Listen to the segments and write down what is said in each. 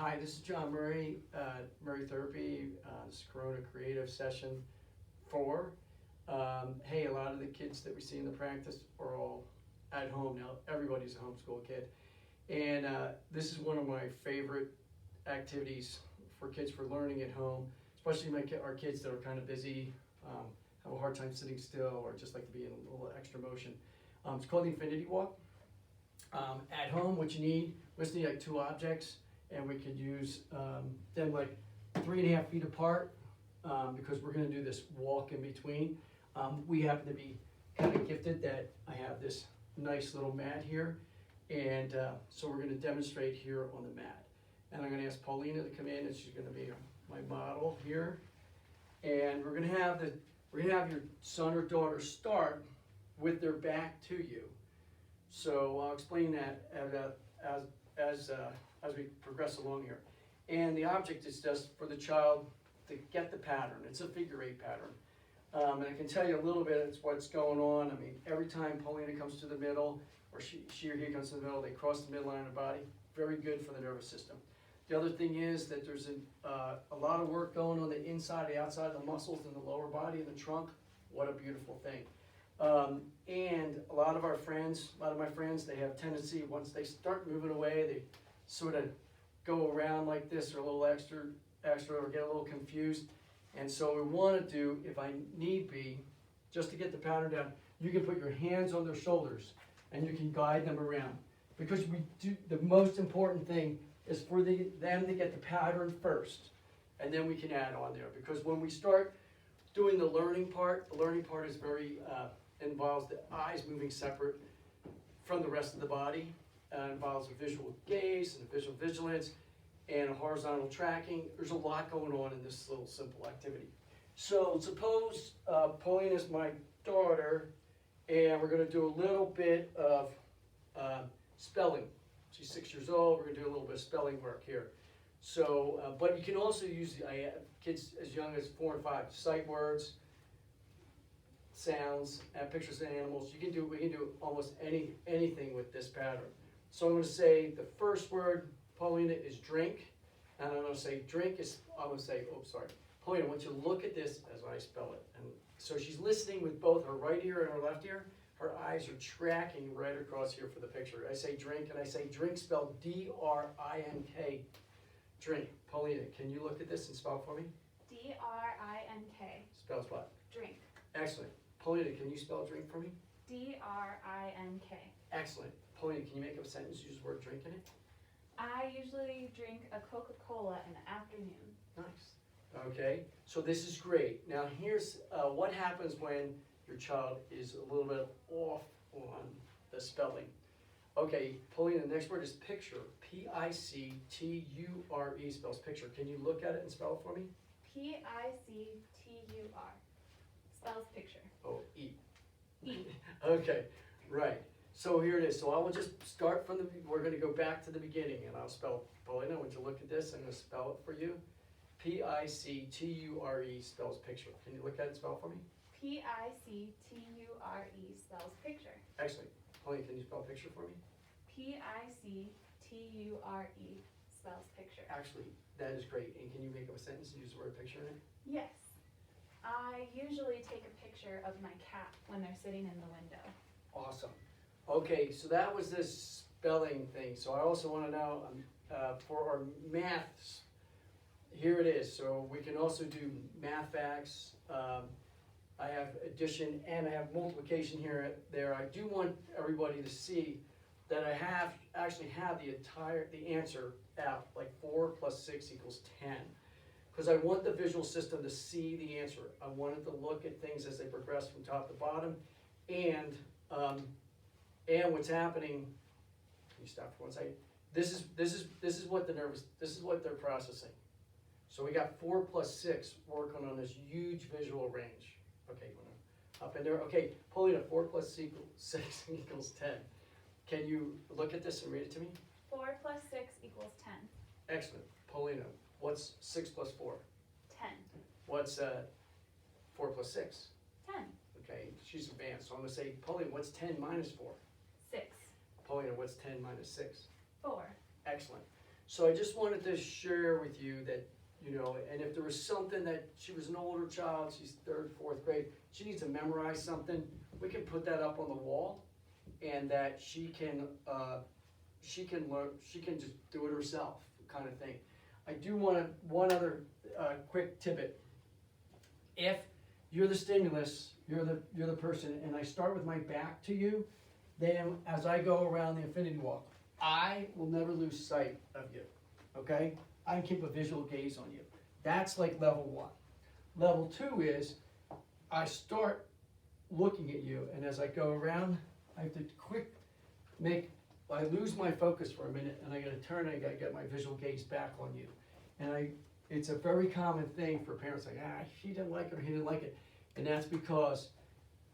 Hi, this is John Murray, Murray Therapy. This is Corona Creative Session 4. Hey, a lot of the kids that we see in the practice are all at home now. Everybody's a homeschool kid. And this is one of my favorite activities for kids for learning at home, especially our kids that are kind of busy, have a hard time sitting still, or just like to be in a little extra motion. It's called the Infinity Walk. At home, what you need, we just need like 2 objects, and we could use them like 3.5 feet apart, because we're gonna do this walk in between. We happen to be kind of gifted that I have this nice little mat here, and so we're gonna demonstrate here on the mat. And I'm gonna ask Paulina to come in, and she's gonna be my model here. And we're gonna have your son or daughter start with their back to you. So I'll explain that as we progress along here. And the object is just for the child to get the pattern. It's a figure 8 pattern. And I can tell you a little bit of what's going on. I mean, every time Paulina comes to the middle, or she or he comes to the middle, they cross the midline of the body. Very good for the nervous system. The other thing is that there's a lot of work going on the inside, the outside of the muscles in the lower body and the trunk. What a beautiful thing. And a lot of my friends, they have tendency, once they start moving away, they sort of go around like this, or a little extra, or get a little confused. And so we want to do, if I need be, just to get the pattern down, you can put your hands on their shoulders and you can guide them around. Because the most important thing is for them to get the pattern first, and then we can add on there. Because when we start doing the learning part is very, involves the eyes moving separate from the rest of the body. Involves a visual gaze and a visual vigilance and a horizontal tracking. There's a lot going on in this little simple activity. So suppose Paulina's my daughter, and we're going to do a little bit of spelling. She's 6 years old. We're going to do a little bit of spelling work here. So, but you can also use kids as young as 4 and 5, sight words, sounds, pictures of animals. We can do almost anything with this pattern. So I'm going to say the first word, Paulina, is drink, and I'm going to say drink is. I'm going to say, Paulina, I want you to look at this as I spell it. And so she's listening with both her right ear and her left ear. Her eyes are tracking right across here for the picture. I say drink, and I say drink spelled D-R-I-N-K. Drink. Paulina, can you look at this and spell for me? D-R-I-N-K. Spells what? Drink. Excellent. Paulina, can you spell drink for me? D-R-I-N-K. Excellent. Paulina, can you make up a sentence, use the word drink in it? I usually drink a Coca-Cola in the afternoon. Nice. Okay, so this is great. Now here's what happens when your child is a little bit off on the spelling. Okay, Paulina, the next word is picture. P-I-C-T-U-R-E spells picture. Can you look at it and spell it for me? P-I-C-T-U-R. Spells picture. Oh, E. E. Okay, right. So here it is. So I will just start from we're going to go back to the beginning, and I'll spell, Paulina, when you look at this, I'm going to spell it for you. P-I-C-T-U-R-E spells picture. Can you look at it and spell it for me? P-I-C-T-U-R-E spells picture. Excellent. Paulina, can you spell picture for me? P-I-C-T-U-R-E spells picture. Actually, that is great. And can you make up a sentence and use the word picture in it? Yes. I usually take a picture of my cat when they're sitting in the window. Awesome. Okay, so that was this spelling thing. So I also want to know for our maths, here it is. So we can also do math facts. I have addition and I have multiplication here there. I do want everybody to see that I actually have the answer out, like 4 plus 6 equals 10. Because I want the visual system to see the answer. I want it to look at things as they progress from top to bottom, and what's happening. Can you stop for one second? This is what they're processing. So we got 4 plus 6 working on this huge visual range. Okay, up in there. Okay, Paulina, 4 plus 6 equals 10. Can you look at this and read it to me? 4 plus 6 equals 10. Excellent. Paulina, what's 6 plus 4? 10. What's 4 plus 6? 10. Okay, she's advanced. So I'm going to say, Paulina, what's 10 minus 4? 6. Paulina, what's 10 minus 6? 4. Excellent. So I just wanted to share with you that, you know, and if there was something that, she was an older child, she's third, fourth grade, she needs to memorize something, we can put that up on the wall, and that she can learn, she can just do it herself, kind of thing. I do want one other quick tidbit. If you're the stimulus, you're the person, and I start with my back to you, then as I go around the infinity walk, I will never lose sight of you, okay? I can keep a visual gaze on you. That's like level 1. Level 2 is I start looking at you, and as I go around, I have to I lose my focus for a minute, and I gotta turn, and I gotta get my visual gaze back on you. And it's a very common thing for parents, like, she didn't like it or he didn't like it. And that's because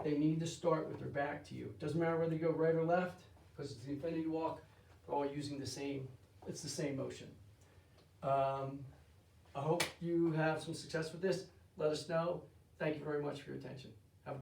they need to start with their back to you. Doesn't matter whether you go right or left, because it's the infinity walk, they're all using it's the same motion. I hope you have some success with this. Let us know. Thank you very much for your attention.